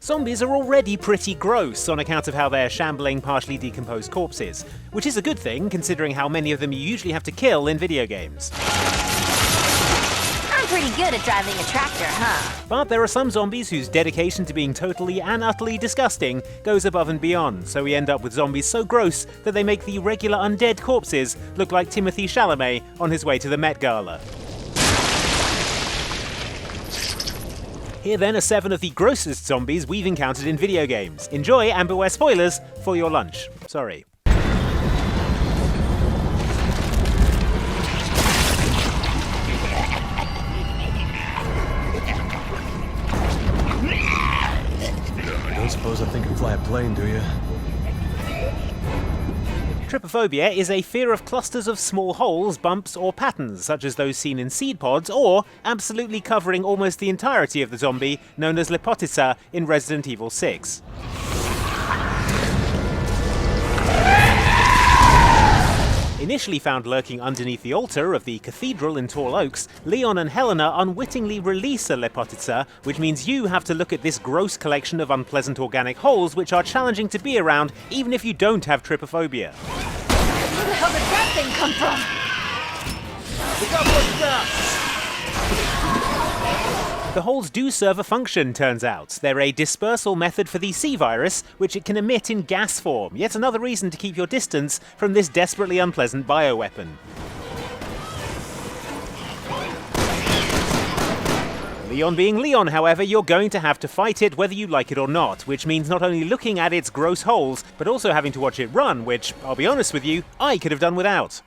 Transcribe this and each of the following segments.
Zombies are already pretty gross on account of how they're shambling, partially decomposed corpses, which is a good thing considering how many of them you usually have to kill in video games. I'm pretty good at driving a tractor, huh? But there are some zombies whose dedication to being totally and utterly disgusting goes above and beyond, so we end up with zombies so gross that they make the regular undead corpses look like Timothée Chalamet on his way to the Met Gala. Here then are 7 of the grossest zombies we've encountered in video games. Enjoy and beware spoilers for your lunch. Sorry. I don't suppose I think I can fly a plane, do you? Trypophobia is a fear of clusters of small holes, bumps, or patterns, such as those seen in seed pods, or absolutely covering almost the entirety of the zombie, known as Lepotica in Resident Evil 6. Initially found lurking underneath the altar of the cathedral in Tall Oaks, Leon and Helena unwittingly release a Lepotica, which means you have to look at this gross collection of unpleasant organic holes which are challenging to be around even if you don't have trypophobia. Where the hell did that thing come from? Look up, what's up? The holes do serve a function, turns out. They're a dispersal method for the C virus, which it can emit in gas form. Yet another reason to keep your distance from this desperately unpleasant bioweapon. Leon being Leon, however, you're going to have to fight it whether you like it or not, which means not only looking at its gross holes, but also having to watch it run, which, I'll be honest with you, I could have done without.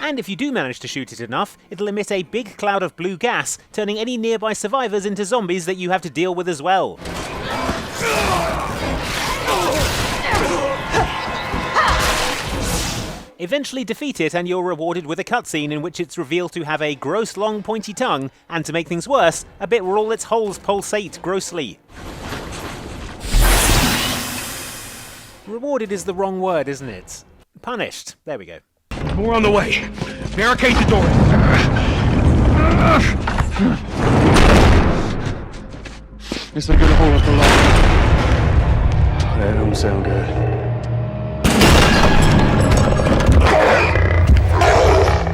And if you do manage to shoot it enough, it'll emit a big cloud of blue gas, turning any nearby survivors into zombies that you have to deal with as well. Eventually defeat it and you're rewarded with a cutscene in which it's revealed to have a gross long pointy tongue, and to make things worse, a bit where all its holes pulsate grossly. Rewarded is the wrong word, isn't it? Punished. There we go. We're on the way. Barricade the door. Guess they're gonna hold up the line. That don't sound good.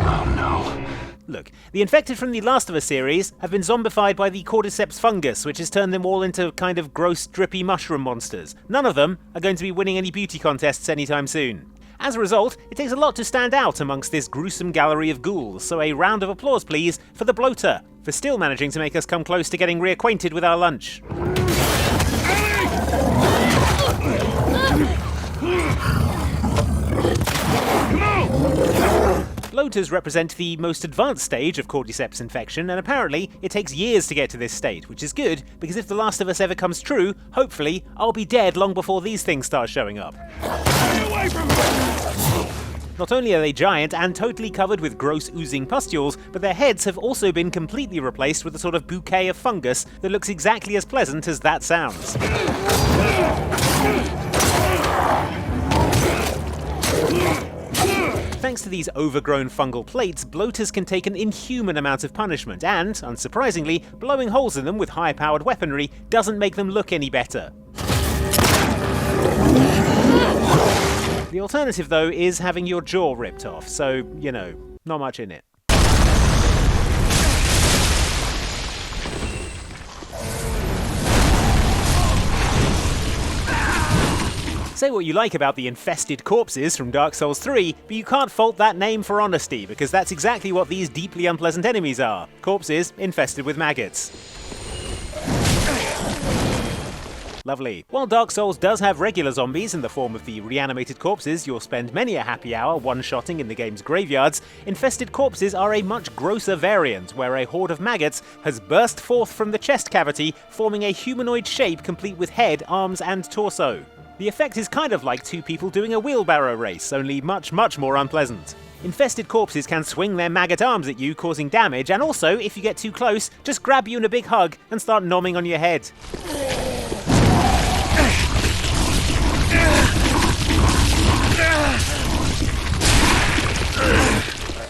Oh no. Look, the infected from the Last of Us series have been zombified by the cordyceps fungus, which has turned them all into kind of gross, drippy mushroom monsters. None of them are going to be winning any beauty contests anytime soon. As a result, it takes a lot to stand out amongst this gruesome gallery of ghouls, so a round of applause please for the Bloater, for still managing to make us come close to getting reacquainted with our lunch. Bloaters represent the most advanced stage of cordyceps infection, and apparently it takes years to get to this state, which is good, because if The Last of Us ever comes true, hopefully I'll be dead long before these things start showing up. Not only are they giant and totally covered with gross oozing pustules, but their heads have also been completely replaced with a sort of bouquet of fungus that looks exactly as pleasant as that sounds. Thanks to these overgrown fungal plates, bloaters can take an inhuman amount of punishment, and, unsurprisingly, blowing holes in them with high-powered weaponry doesn't make them look any better. The alternative, though, is having your jaw ripped off, so, you know, not much in it. Say what you like about the infested corpses from Dark Souls 3, but you can't fault that name for honesty, because that's exactly what these deeply unpleasant enemies are. Corpses infested with maggots. Lovely. While Dark Souls does have regular zombies in the form of the reanimated corpses you'll spend many a happy hour one-shotting in the game's graveyards, infested corpses are a much grosser variant, where a horde of maggots has burst forth from the chest cavity, forming a humanoid shape complete with head, arms, and torso. The effect is kind of like two people doing a wheelbarrow race, only much, much more unpleasant. Infested corpses can swing their maggot arms at you, causing damage, and also, if you get too close, just grab you in a big hug and start nomming on your head.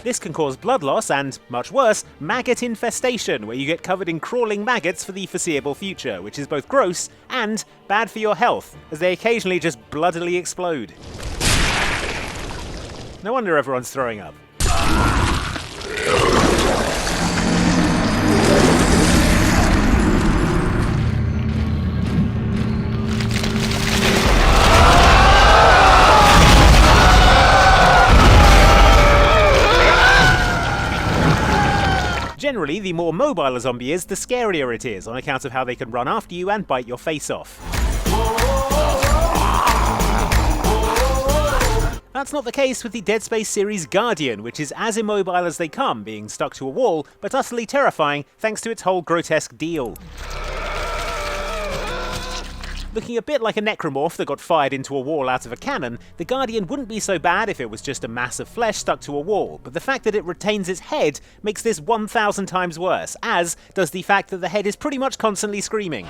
This can cause blood loss and, much worse, maggot infestation, where you get covered in crawling maggots for the foreseeable future, which is both gross and bad for your health, as they occasionally just bloodily explode. No wonder everyone's throwing up. Generally, the more mobile a zombie is, the scarier it is, on account of how they can run after you and bite your face off. That's not the case with the Dead Space series Guardian, which is as immobile as they come, being stuck to a wall, but utterly terrifying thanks to its whole grotesque deal. Looking a bit like a necromorph that got fired into a wall out of a cannon, the Guardian wouldn't be so bad if it was just a mass of flesh stuck to a wall, but the fact that it retains its head makes this 1,000 times worse, as does the fact that the head is pretty much constantly screaming.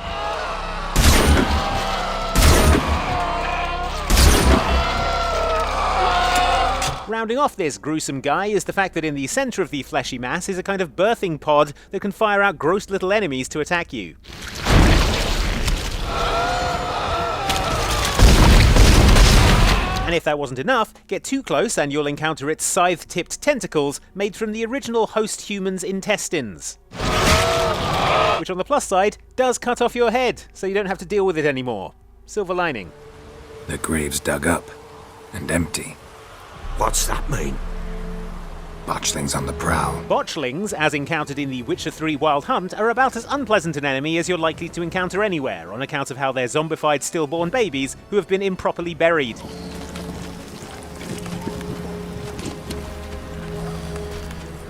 Rounding off this gruesome guy is the fact that in the centre of the fleshy mass is a kind of birthing pod that can fire out gross little enemies to attack you. And if that wasn't enough, get too close and you'll encounter its scythe-tipped tentacles made from the original host human's intestines. Which on the plus side, does cut off your head, so you don't have to deal with it anymore. Silver lining. The grave's dug up and empty. What's that mean? Botchling's on the prowl. Botchlings, as encountered in the Witcher 3 Wild Hunt, are about as unpleasant an enemy as you're likely to encounter anywhere, on account of how they're zombified stillborn babies who have been improperly buried.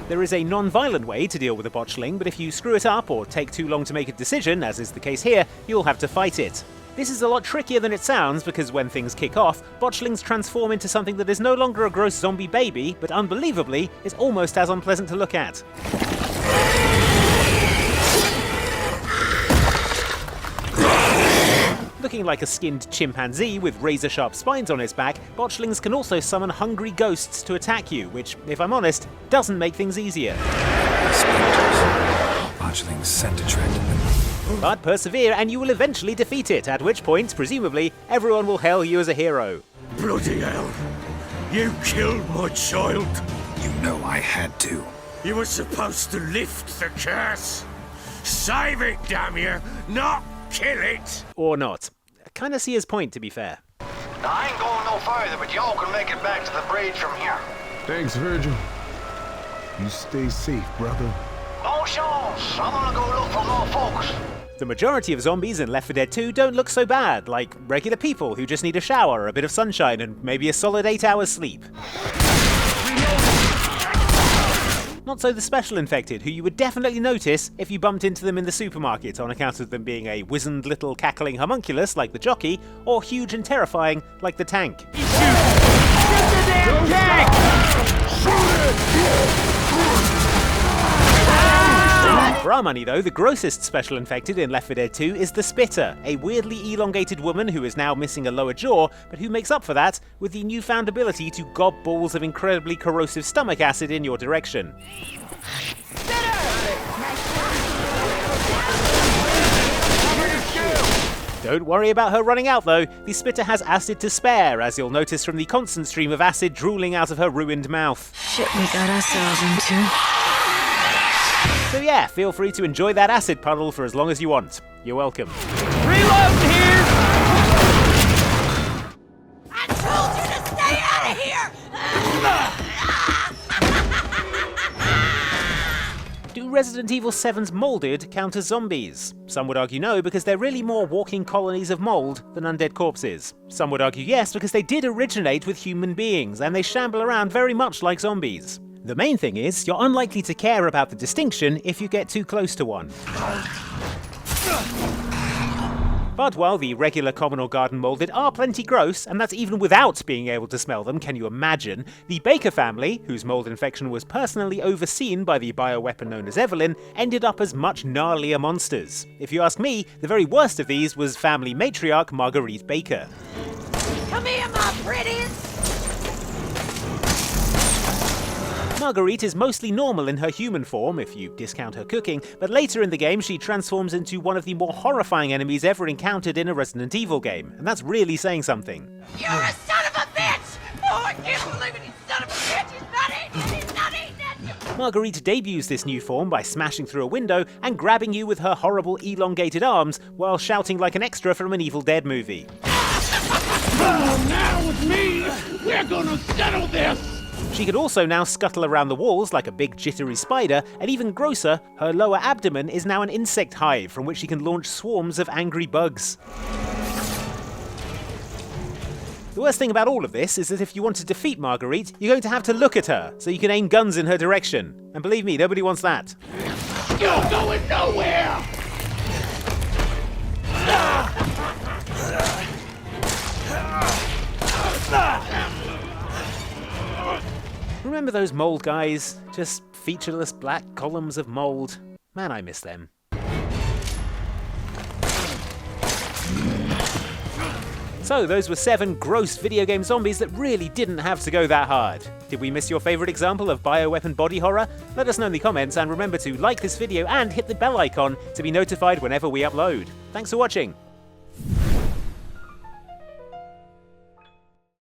There is a non-violent way to deal with a botchling, but if you screw it up or take too long to make a decision, as is the case here, you'll have to fight it. This is a lot trickier than it sounds, because when things kick off, botchlings transform into something that is no longer a gross zombie baby, but unbelievably, is almost as unpleasant to look at. Looking like a skinned chimpanzee with razor-sharp spines on its back, botchlings can also summon hungry ghosts to attack you, which, if I'm honest, doesn't make things easier. Botchlings scent a trend. But persevere and you will eventually defeat it, at which point, presumably, everyone will hail you as a hero. Bloody hell. You killed my child. You know I had to. You were supposed to lift the curse. Save it, damn you, not kill it. Or not. I kinda see his point, to be fair. I ain't going no further, but y'all can make it back to the bridge from here. Thanks, Virgil. You stay safe, brother. No chance. I'm gonna go look for more folks. The majority of zombies in Left 4 Dead 2 don't look so bad, like regular people who just need a shower, a bit of sunshine, and maybe a solid 8 hours sleep. Not so the special infected, who you would definitely notice if you bumped into them in the supermarket on account of them being a wizened little cackling homunculus like the jockey, or huge and terrifying like the tank. Get the damn tank! For our money though, the grossest special infected in Left 4 Dead 2 is the Spitter, a weirdly elongated woman who is now missing a lower jaw, but who makes up for that with the newfound ability to gob balls of incredibly corrosive stomach acid in your direction. Don't worry about her running out though, the Spitter has acid to spare, as you'll notice from the constant stream of acid drooling out of her ruined mouth. Shit we got ourselves into. So yeah, feel free to enjoy that acid puddle for as long as you want. You're welcome. Reload here! I told you to stay out of here! Do Resident Evil 7's Molded count as zombies? Some would argue no, because they're really more walking colonies of mold than undead corpses. Some would argue yes, because they did originate with human beings, and they shamble around very much like zombies. The main thing is, you're unlikely to care about the distinction if you get too close to one. But while the regular common or garden molded are plenty gross, and that's even without being able to smell them, can you imagine, the Baker family, whose mold infection was personally overseen by the bioweapon known as Evelyn, ended up as much gnarlier monsters. If you ask me, the very worst of these was family matriarch Marguerite Baker. Come here, my pretties! Marguerite is mostly normal in her human form, if you discount her cooking, but later in the game she transforms into one of the more horrifying enemies ever encountered in a Resident Evil game, and that's really saying something. You're a son of a bitch! Oh, I can't believe it, you son of a bitch! He's not eating it! Marguerite debuts this new form by smashing through a window and grabbing you with her horrible elongated arms while shouting like an extra from an Evil Dead movie. Now with me, we're gonna settle this! She could also now scuttle around the walls like a big jittery spider, and even grosser, her lower abdomen is now an insect hive from which she can launch swarms of angry bugs. The worst thing about all of this is that if you want to defeat Marguerite, you're going to have to look at her, so you can aim guns in her direction. And believe me, nobody wants that. You're going nowhere! Remember those mold guys? Just featureless black columns of mold. Man, I miss them. So those were 7 gross video game zombies that really didn't have to go that hard. Did we miss your favourite example of bioweapon body horror? Let us know in the comments, and remember to like this video and hit the bell icon to be notified whenever we upload. Thanks for watching.